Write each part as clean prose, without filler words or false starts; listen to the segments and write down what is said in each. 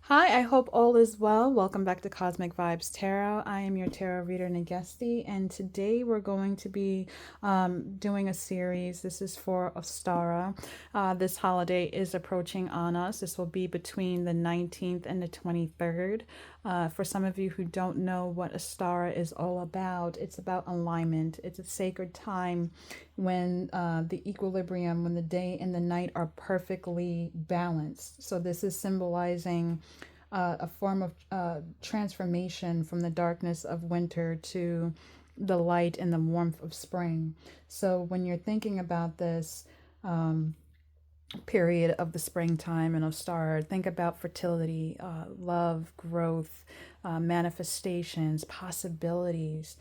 Hi, I hope all is well. Welcome back to Cosmic Vibes Tarot. I am your tarot reader, Nagesti, and today we're going to be doing a series. This is for Ostara. This holiday is approaching on us. This will be between the 19th and the 23rd. For some of you who don't know what Ostara is all about, it's about alignment. It's a sacred time when the equilibrium, when the day and the night are perfectly balanced. So this is symbolizing a form of transformation from the darkness of winter to the light and the warmth of spring. So when you're thinking about this period of the springtime and Ostara, think about fertility, love, growth, manifestations, possibilities,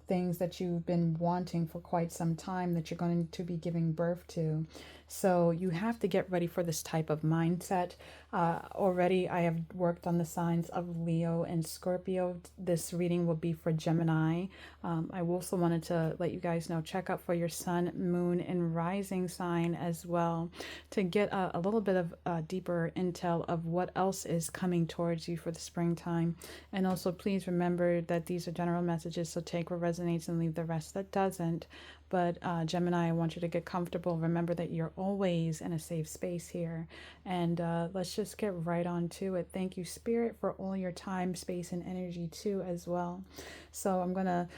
things that you've been wanting for quite some time that you're going to be giving birth to. So you have to get ready for this type of mindset. Already, I have worked on the signs of Leo and Scorpio. This reading will be for Gemini. I also wanted to let you guys know, check out for your sun, moon, and rising sign as well to get a little bit of deeper intel of what else is coming towards you for the springtime. And also, please remember that these are general messages, so take what resonates and leave the rest that doesn't. But Gemini, I want you to get comfortable. Remember that you're always in a safe space here. And let's just get right on to it. Thank you, Spirit, for all your time, space, and energy too as well. So I'm going to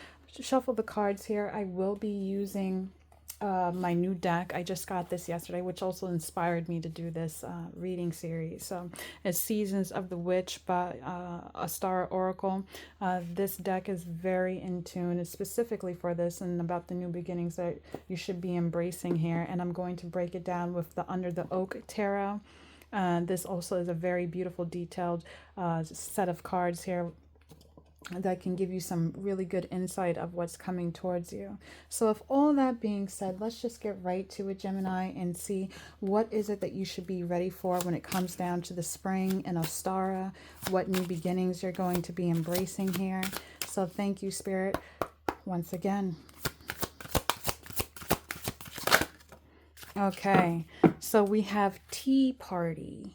shuffle the cards here. I will be using my new deck. I just got this yesterday, which also inspired me to do this reading series. So it's Seasons of the Witch by A Star Oracle. This deck is very in tune. It's specifically for this and about the new beginnings that you should be embracing here. And I'm going to break it down with the Under the Oak Tarot. This also is a very beautiful, detailed set of cards here that can give you some really good insight of what's coming towards you. So if all that being said, let's just get right to it, Gemini, and see what is it that you should be ready for when it comes down to the spring and Ostara, what new beginnings you're going to be embracing here. So thank you, Spirit, once again. Okay, so we have Tea Party.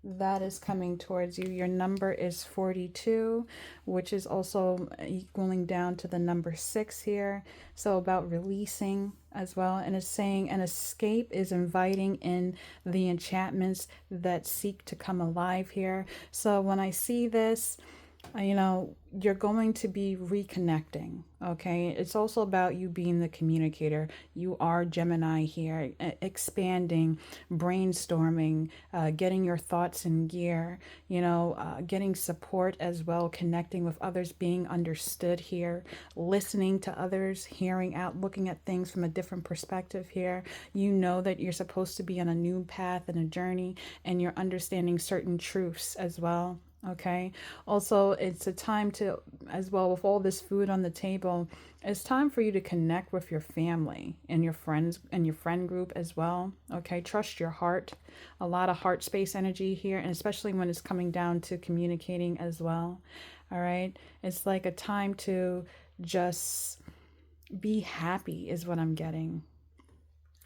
That is coming towards you. Your number is 42, which is also equaling down to the number 6 here. So about releasing as well. And it's saying an escape is inviting in the enchantments that seek to come alive here. So when I see this, you're going to be reconnecting. Okay, it's also about you being the communicator. You are Gemini here, expanding, brainstorming, getting your thoughts in gear, getting support as well, connecting with others, being understood here, listening to others, hearing out, looking at things from a different perspective here. You know that you're supposed to be on a new path and a journey, and you're understanding certain truths as well. Okay, also it's a time to, as well, with all this food on the table, it's time for you to connect with your family and your friends and your friend group as well. Okay, trust your heart. A lot of heart space energy here, and especially when it's coming down to communicating as well. All right, it's like a time to just be happy is what I'm getting.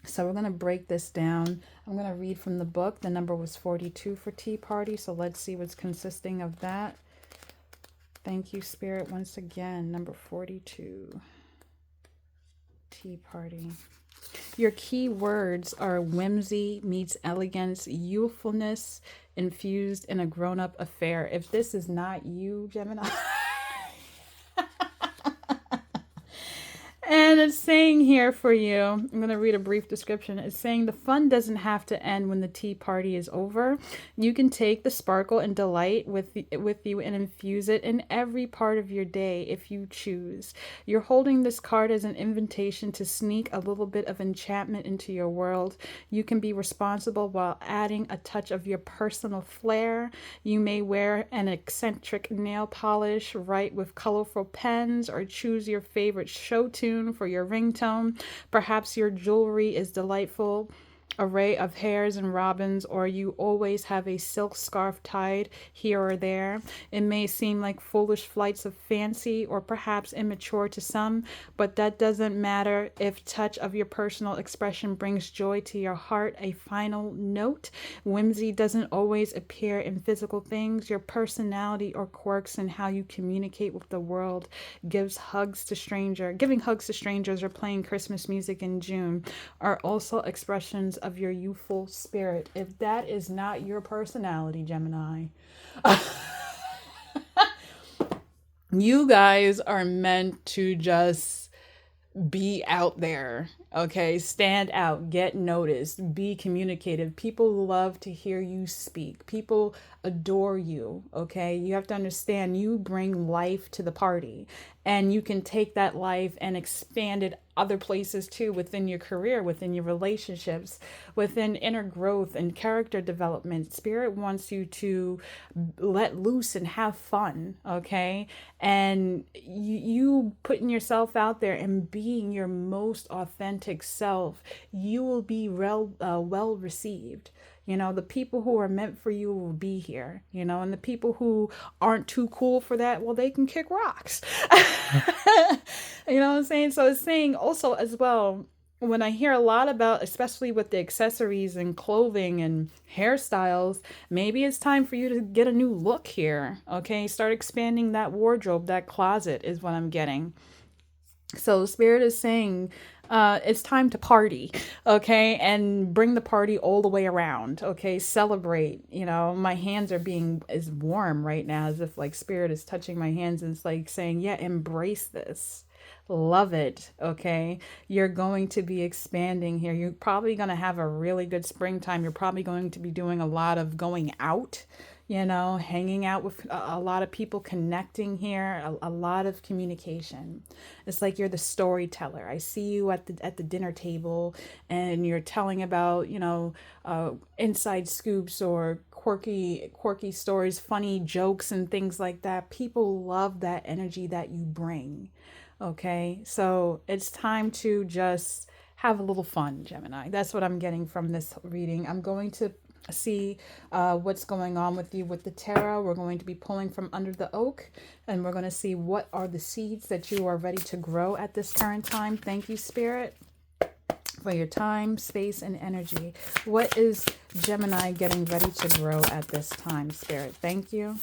So we're going to break this down. I'm going to read from the book. The number was 42 for Tea Party. So let's see what's consisting of that. Thank you, Spirit, once again. Number 42. Tea Party. Your key words are whimsy meets elegance, youthfulness infused in a grown-up affair. If this is not you, Gemini... And it's saying here for you, I'm going to read a brief description. It's saying the fun doesn't have to end when the tea party is over. You can take the sparkle and delight with you and infuse it in every part of your day if you choose. You're holding this card as an invitation to sneak a little bit of enchantment into your world. You can be responsible while adding a touch of your personal flair. You may wear an eccentric nail polish, write with colorful pens, or choose your favorite show tune for your ringtone. Perhaps your jewelry is delightful array of hairs and robins, or you always have a silk scarf tied here or there. It may seem like foolish flights of fancy or perhaps immature to some, but that doesn't matter if touch of your personal expression brings joy to your heart. A final note: whimsy doesn't always appear in physical things. Your personality or quirks and how you communicate with the world giving hugs to strangers or playing Christmas music in June are also expressions of your youthful spirit. If that is not your personality, Gemini, you guys are meant to just be out there, okay? Stand out, get noticed, be communicative. People love to hear you speak. People adore you, okay? You have to understand you bring life to the party, and you can take that life and expand it other places too, within your career, within your relationships, within inner growth and character development. Spirit wants you to let loose and have fun, okay? And you putting yourself out there and being your most authentic self, you will be well received. You know, the people who are meant for you will be here, you know, and the people who aren't too cool for that, well, they can kick rocks. You know what I'm saying? So it's saying also as well, when I hear a lot about, especially with the accessories and clothing and hairstyles, maybe it's time for you to get a new look here. Okay. Start expanding that wardrobe, that closet is what I'm getting. So Spirit is saying, it's time to party, okay? And bring the party all the way around, okay? Celebrate. You know, my hands are being as warm right now, as if like Spirit is touching my hands and it's like saying, yeah, embrace this. Love it, okay? You're going to be expanding here. You're probably going to have a really good springtime. You're probably going to be doing a lot of going out, you know, hanging out with a lot of people, connecting here, a lot of communication. It's like you're the storyteller. I see you at the dinner table and you're telling about, you know, inside scoops or quirky stories, funny jokes and things like that. People love that energy that you bring. Okay, so it's time to just have a little fun, Gemini. That's what I'm getting from this reading. I'm going to see what's going on with you with the tarot. We're going to be pulling from under the oak, and we're going to see what are the seeds that you are ready to grow at this current time. Thank you, Spirit, for your time, space, and energy. What is Gemini getting ready to grow at this time, Spirit? Thank you.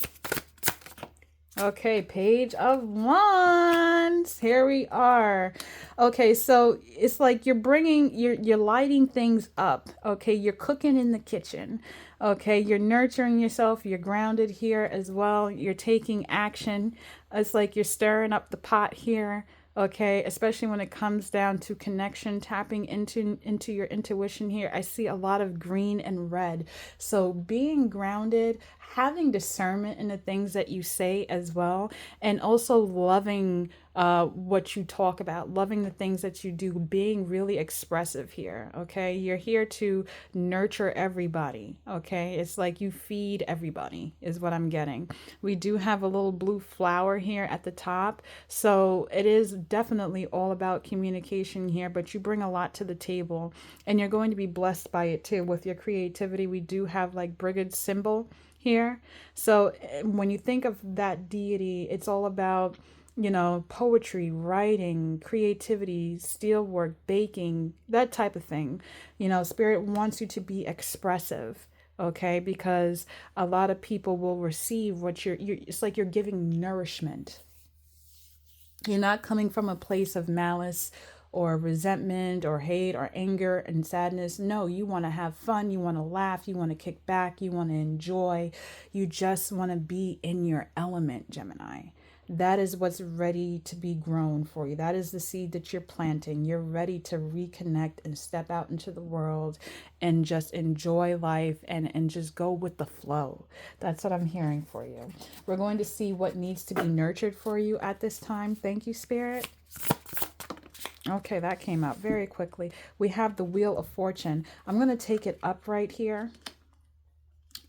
Okay, Page of Wands. Here we are. Okay, so it's like you're lighting things up. Okay, you're cooking in the kitchen. Okay, you're nurturing yourself. You're grounded here as well. You're taking action. It's like you're stirring up the pot here. Okay, especially when it comes down to connection, tapping into your intuition here. I see a lot of green and red. So being grounded, having discernment in the things that you say as well, and also loving what you talk about, loving the things that you do, being really expressive here. Okay, you're here to nurture everybody. Okay, it's like you feed everybody is what I'm getting. We do have a little blue flower here at the top, so it is definitely all about communication here, but you bring a lot to the table and you're going to be blessed by it too with your creativity. We do have like brigade symbol here, so when you think of that deity, it's all about, you know, poetry, writing, creativity, steelwork, baking, that type of thing. You know, Spirit wants you to be expressive, okay? Because a lot of people will receive what you're it's like you're giving nourishment. You're not coming from a place of malice or resentment or hate or anger and sadness. No, you want to have fun. You want to laugh. You want to kick back. You want to enjoy. You just want to be in your element, Gemini. That is what's ready to be grown for you. That is the seed that you're planting. You're ready to reconnect and step out into the world and just enjoy life and just go with the flow. That's what I'm hearing for you. We're going to see what needs to be nurtured for you at this time. Thank you, Spirit. Okay, that came out very quickly. We have the Wheel of Fortune. I'm going to take it up right here.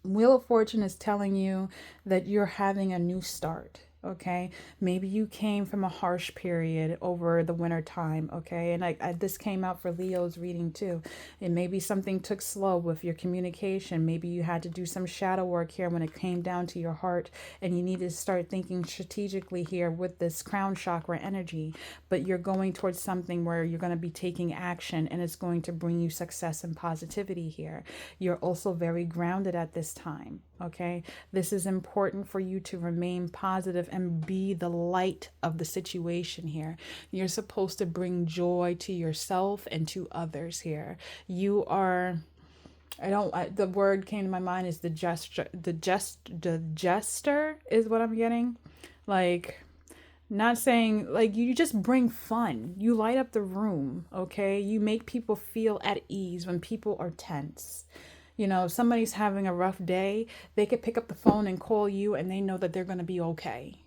Wheel of Fortune is telling you that you're having a new start. Okay, maybe you came from a harsh period over the winter time. Okay, and this came out for Leo's reading too. And maybe something took slow with your communication. Maybe you had to do some shadow work here when it came down to your heart, and you need to start thinking strategically here with this crown chakra energy. But you're going towards something where you're going to be taking action, and it's going to bring you success and positivity here. You're also very grounded at this time. Okay, this is important for you to remain positive and be the light of the situation here. You're supposed to bring joy to yourself and to others here. You are, the word came to my mind is the jester is what I'm getting. Like, not saying, like, you just bring fun. You light up the room, okay? You make people feel at ease when people are tense. You know, if somebody's having a rough day, they could pick up the phone and call you and they know that they're going to be okay.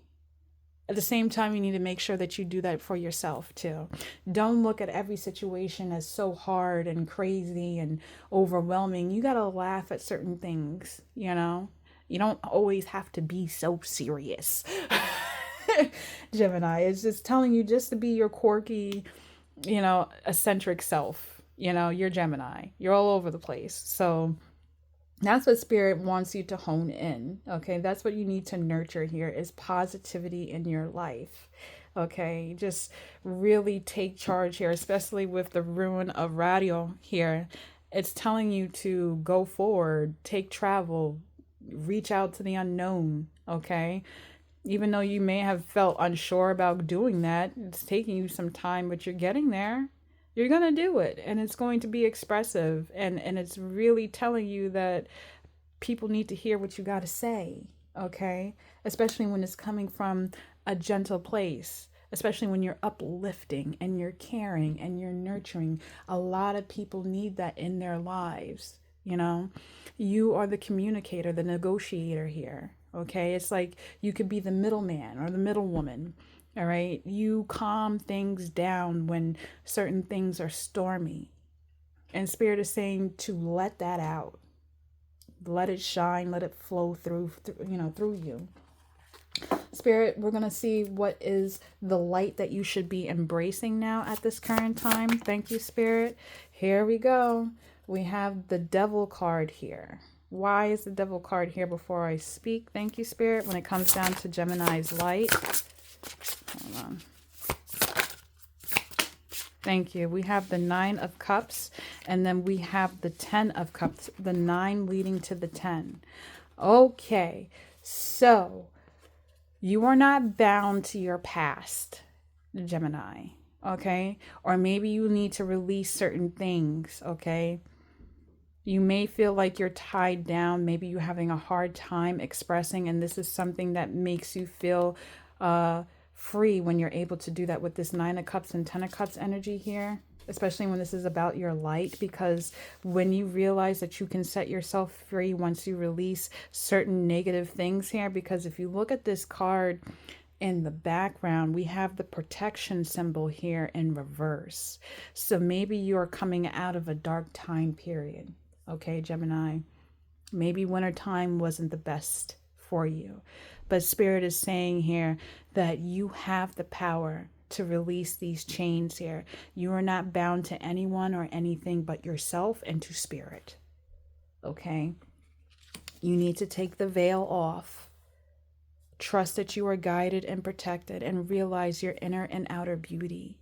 At the same time, you need to make sure that you do that for yourself too. Don't look at every situation as so hard and crazy and overwhelming. You got to laugh at certain things, you know? You don't always have to be so serious. Gemini, it's just telling you just to be your quirky, eccentric self. You're Gemini. You're all over the place. So that's what Spirit wants you to hone in. Okay. That's what you need to nurture here is positivity in your life. Okay. Just really take charge here, especially with the ruin of radio here. It's telling you to go forward, take travel, reach out to the unknown. Okay. Even though you may have felt unsure about doing that, it's taking you some time, but you're getting there. You're going to do it, and it's going to be expressive, and it's really telling you that people need to hear what you got to say, okay? Especially when it's coming from a gentle place, especially when you're uplifting and you're caring and you're nurturing. A lot of people need that in their lives, You are the communicator, the negotiator here, okay? It's like you could be the middleman or the middlewoman. All right. You calm things down when certain things are stormy. And Spirit is saying to let that out. Let it shine. Let it flow through you. Spirit, we're going to see what is the light that you should be embracing now at this current time. Thank you, Spirit. Here we go. We have the Devil card here. Why is the Devil card here before I speak? Thank you, Spirit. When it comes down to Gemini's light. Hold on. Thank you. We have the 9 of Cups, and then we have the 10 of Cups, the 9 leading to the 10. Okay, so you are not bound to your past, Gemini, okay? Or maybe you need to release certain things, okay? You may feel like you're tied down. Maybe you're having a hard time expressing, and this is something that makes you feel free when you're able to do that with this 9 of Cups and 10 of Cups energy here, especially when this is about your light, because when you realize that you can set yourself free once you release certain negative things here, because if you look at this card in the background, we have the protection symbol here in reverse. So maybe you're coming out of a dark time period. Okay, Gemini, maybe wintertime wasn't the best for you. But Spirit is saying here that you have the power to release these chains here. You are not bound to anyone or anything but yourself and to Spirit. Okay? You need to take the veil off. Trust that you are guided and protected and realize your inner and outer beauty.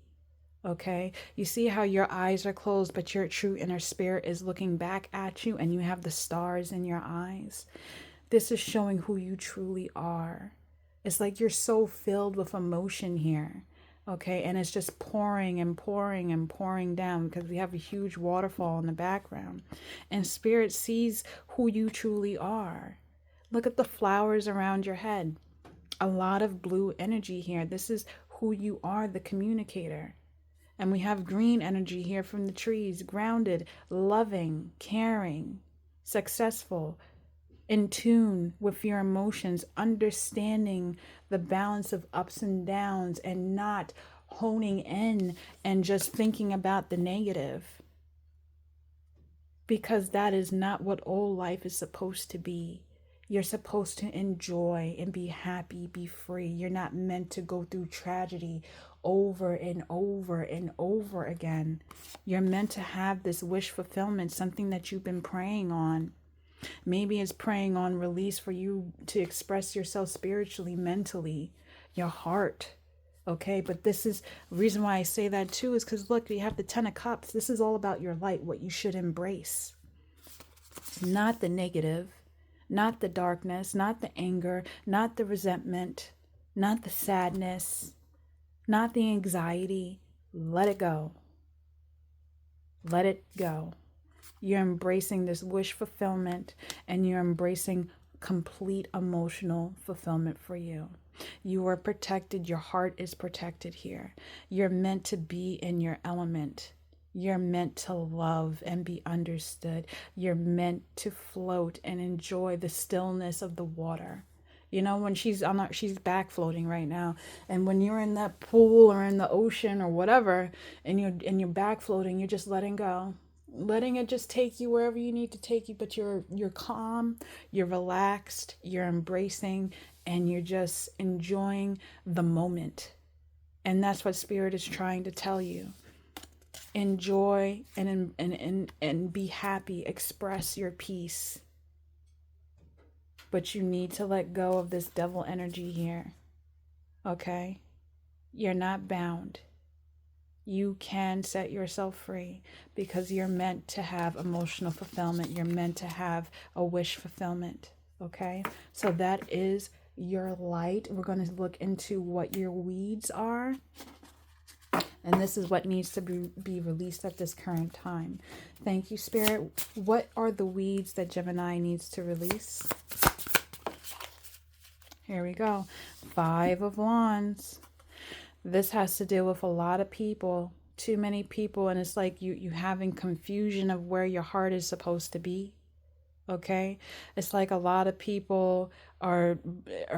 Okay? You see how your eyes are closed, but your true inner spirit is looking back at you and you have the stars in your eyes. This is showing who you truly are. It's like you're so filled with emotion here, okay? And it's just pouring and pouring and pouring down because we have a huge waterfall in the background. And Spirit sees who you truly are. Look at the flowers around your head. A lot of blue energy here. This is who you are, the communicator. And we have green energy here from the trees, grounded, loving, caring, successful, in tune with your emotions, understanding the balance of ups and downs and not honing in and just thinking about the negative. Because that is not what all life is supposed to be. You're supposed to enjoy and be happy, be free. You're not meant to go through tragedy over and over and over again. You're meant to have this wish fulfillment, something that you've been praying on. Maybe it's praying on release for you to express yourself spiritually, mentally, your heart. Okay, but this is the reason why I say that too, is because look, you have the 10 of Cups. This is all about your light, what you should embrace. Not the negative, not the darkness, not the anger, not the resentment, not the sadness, not the anxiety. Let it go. Let it go. You're embracing this wish fulfillment, and you're embracing complete emotional fulfillment for you. You are protected. Your heart is protected here. You're meant to be in your element. You're meant to love and be understood. You're meant to float and enjoy the stillness of the water. You know, when she's back floating right now, and when you're in that pool or in the ocean or whatever, and you're back floating, you're just letting go. Letting it just take you wherever you need to take you, but you're calm, you're relaxed, you're embracing, and you're just enjoying the moment. And that's what Spirit is trying to tell you. Enjoy and be happy, express your peace. But you need to let go of this devil energy here. Okay? You're not bound. You can set yourself free because you're meant to have emotional fulfillment. You're meant to have a wish fulfillment. Okay? So that is your light. We're going to look into what your weeds are. And this is what needs to be released at this current time. Thank you, Spirit. What are the weeds that Gemini needs to release? Here we go. 5 of Wands. This has to deal with a lot of people, too many people, and it's like you having confusion of where your heart is supposed to be. Okay? It's like a lot of people are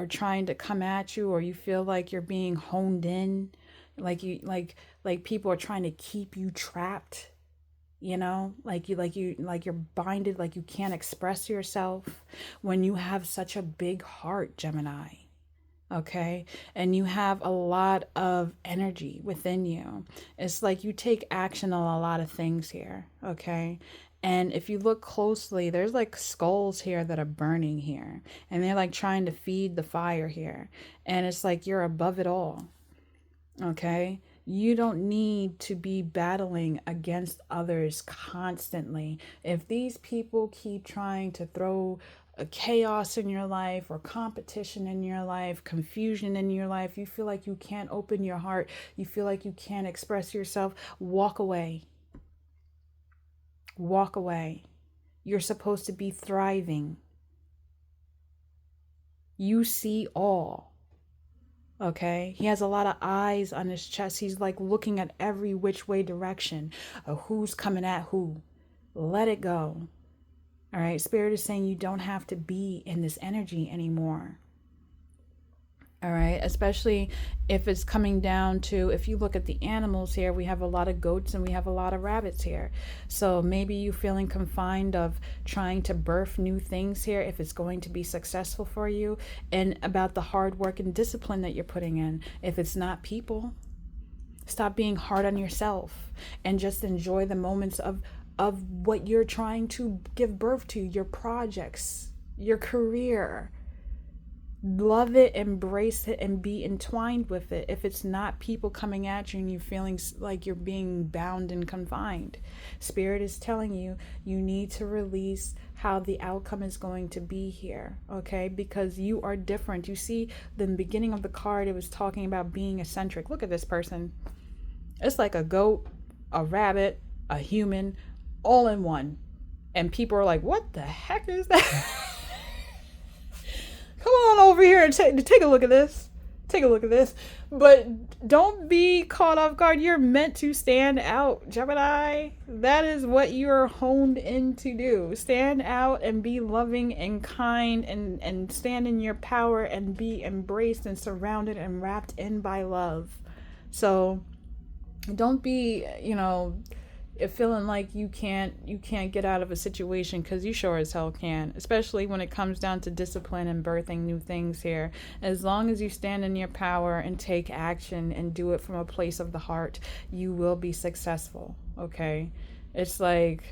trying to come at you, or you feel like you're being honed in, like people are trying to keep you trapped. You know, like you're binded, like you can't express yourself when you have such a big heart, Gemini. Okay. And you have a lot of energy within you. It's like you take action on a lot of things here. Okay. And if you look closely, there's like skulls here that are burning here, and they're like trying to feed the fire here. And it's like you're above it all. Okay. You don't need to be battling against others constantly. If these people keep trying to throw a chaos in your life, or competition in your life, confusion in your life, you feel like you can't open your heart, you feel like you can't express yourself, walk away. Walk away. You're supposed to be thriving. You see all. Okay? He has a lot of eyes on his chest. He's like looking at every which way direction of who's coming at who. Let it go. All right? Spirit is saying you don't have to be in this energy anymore. All right? Especially if it's coming down to, if you look at the animals here, we have a lot of goats and we have a lot of rabbits here. So maybe you feeling confined of trying to birth new things here, if it's going to be successful for you, and about the hard work and discipline that you're putting in. If it's not people, stop being hard on yourself and just enjoy the moments of what you're trying to give birth to, your projects, your career. Love it, embrace it, and be entwined with it. If it's not people coming at you and you feeling like you're being bound and confined, Spirit is telling you you need to release how the outcome is going to be here, okay? Because you are different. You see, the beginning of the card, it was talking about being eccentric. Look at this person. It's like a goat, a rabbit, a human, all in one. And people are like, what the heck is that? Come on over here and take a look at this. Take a look at this. But don't be caught off guard. You're meant to stand out, Gemini. That is what you're honed in to do. Stand out and be loving and kind, and stand in your power and be embraced and surrounded and wrapped in by love. So don't be, feeling like you can't get out of a situation, because you sure as hell can, especially when it comes down to discipline and birthing new things here. As long as you stand in your power and take action and do it from a place of the heart, you will be successful. Okay, it's like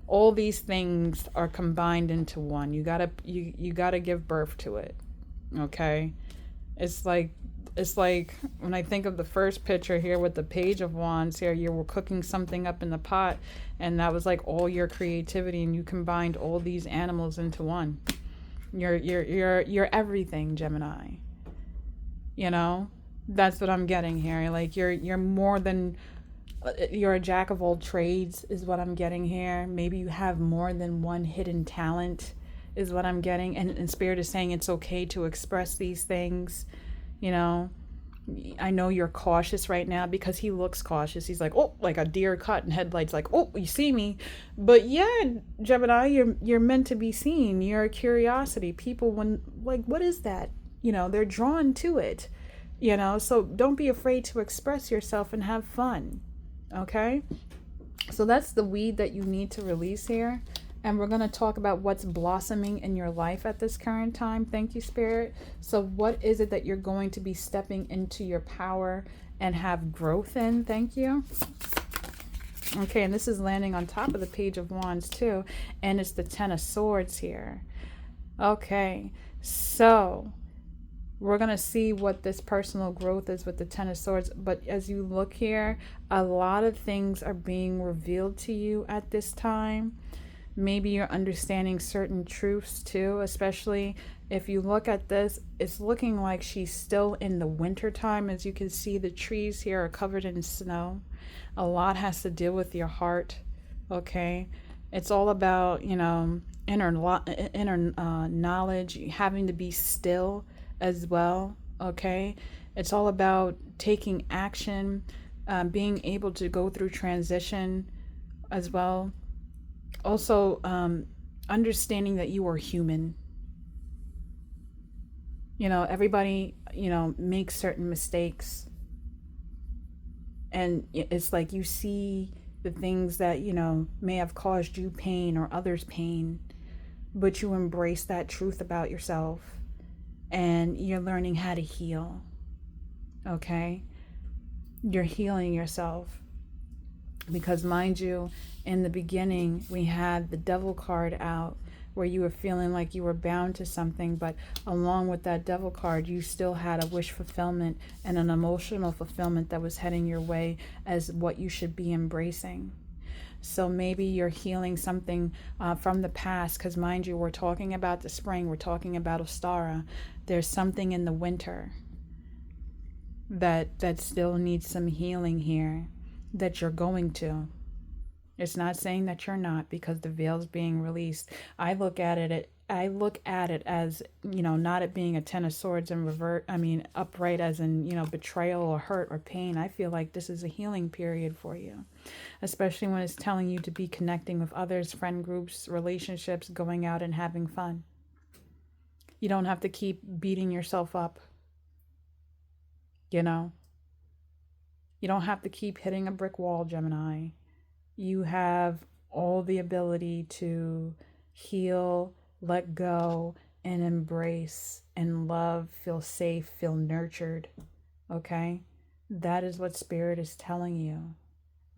all these things are combined into one. You gotta give birth to it. Okay, it's like when I think of the first picture here with the Page of Wands here, you were cooking something up in the pot, and that was like all your creativity, and you combined all these animals into one. You're everything, Gemini. You know, that's what I'm getting here. Like you're more than you're a jack of all trades, is what I'm getting here. Maybe you have more than one hidden talent, is what I'm getting. And Spirit is saying it's okay to express these things. You know, I know you're cautious right now, because he looks cautious. He's like, oh, like a deer caught in headlights, like, oh, you see me. But yeah, Gemini, you're meant to be seen. You're a curiosity. People, when, like, what is that? You know, they're drawn to it. You know, so don't be afraid to express yourself and have fun. Okay? So that's the weed that you need to release here. And we're going to talk about what's blossoming in your life at this current time. Thank you, Spirit. So what is it that you're going to be stepping into your power and have growth in? Thank you. Okay, and this is landing on top of the Page of Wands too. And it's the Ten of Swords here. Okay, so we're going to see what this personal growth is with the Ten of Swords. But as you look here, a lot of things are being revealed to you at this time. Maybe you're understanding certain truths too, especially if you look at this, it's looking like she's still in the winter time. As you can see, the trees here are covered in snow. A lot has to do with your heart, okay? It's all about, you know, inner knowledge, having to be still as well, okay? It's all about taking action, being able to go through transition as well. Also, understanding that you are human. You know, everybody, you know, makes certain mistakes. And it's like you see the things that, you know, may have caused you pain or others pain, but you embrace that truth about yourself and you're learning how to heal. Okay? You're healing yourself. Because mind you, in the beginning, we had the Devil card out, where you were feeling like you were bound to something, but along with that Devil card, you still had a wish fulfillment and an emotional fulfillment that was heading your way as what you should be embracing. So maybe you're healing something from the past, because mind you, we're talking about the spring, we're talking about Ostara. There's something in the winter that still needs some healing here, that you're going to. It's not saying that you're not, because the veil's being released. I look at it as, you know, not it being a Ten of Swords and upright, as in, you know, betrayal or hurt or pain. I feel like this is a healing period for you, especially when it's telling you to be connecting with others, friend groups, relationships, going out and having fun. You don't have to keep beating yourself up, you know. You don't have to keep hitting a brick wall, Gemini. You have all the ability to heal, let go, and embrace and love, feel safe, feel nurtured. Okay? That is what Spirit is telling you.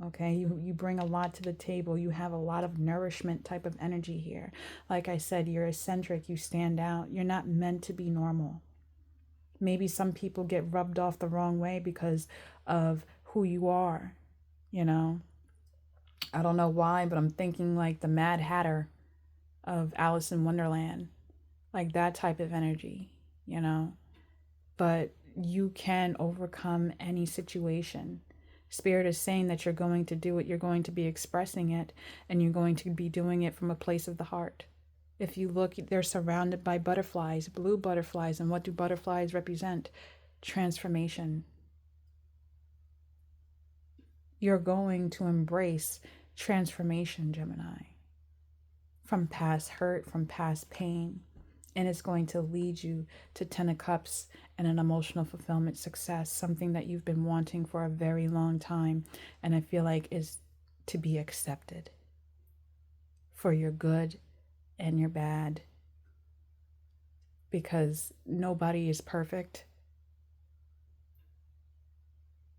Okay? You bring a lot to the table. You have a lot of nourishment type of energy here. Like I said, you're eccentric. You stand out. You're not meant to be normal. Maybe some people get rubbed off the wrong way because of who you are, you know. I don't know why, but I'm thinking like the Mad Hatter of Alice in Wonderland, like that type of energy, you know. But you can overcome any situation. Spirit is saying that you're going to do it, you're going to be expressing it, and you're going to be doing it from a place of the heart. If you look, they're surrounded by butterflies, blue butterflies. And what do butterflies represent? Transformation. You're going to embrace transformation, Gemini, from past hurt, from past pain. And it's going to lead you to 10 of Cups and an emotional fulfillment success, something that you've been wanting for a very long time. And I feel like is to be accepted for your good and your bad, because nobody is perfect.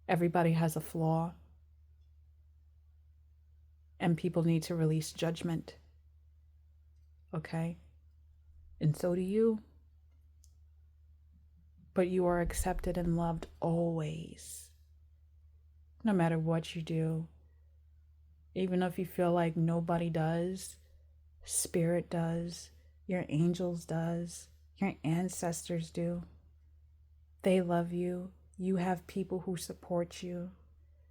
Everybody has a flaw, and people need to release judgment. Okay? And so do you. But you are accepted and loved always, no matter what you do. Even if you feel like nobody does, Spirit does, your angels does, your ancestors do. They love you. You have people who support you.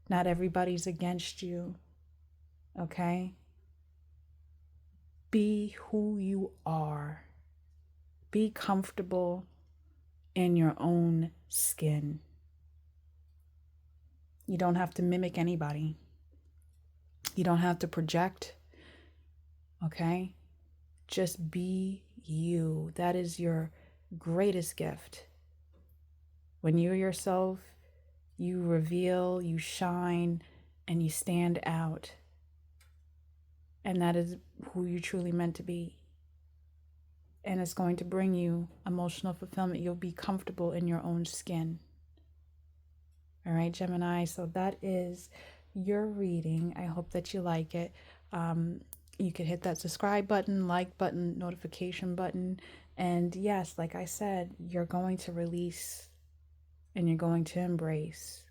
Not everybody's against you. Okay? Be who you are. Be comfortable in your own skin. You don't have to mimic anybody. You don't have to project. Okay? Just be you. That is your greatest gift. When you're yourself, you reveal, you shine, and you stand out. And that is who you're truly meant to be. And it's going to bring you emotional fulfillment. You'll be comfortable in your own skin. All right, Gemini. So that is your reading. I hope that you like it. You can hit that subscribe button, like button, notification button. And yes, like I said, you're going to release and you're going to embrace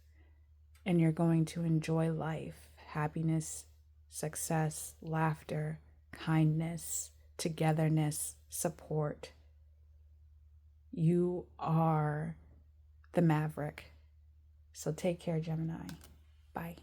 and you're going to enjoy life, happiness, success, laughter, kindness, togetherness, support. You are the maverick. So take care, Gemini. Bye.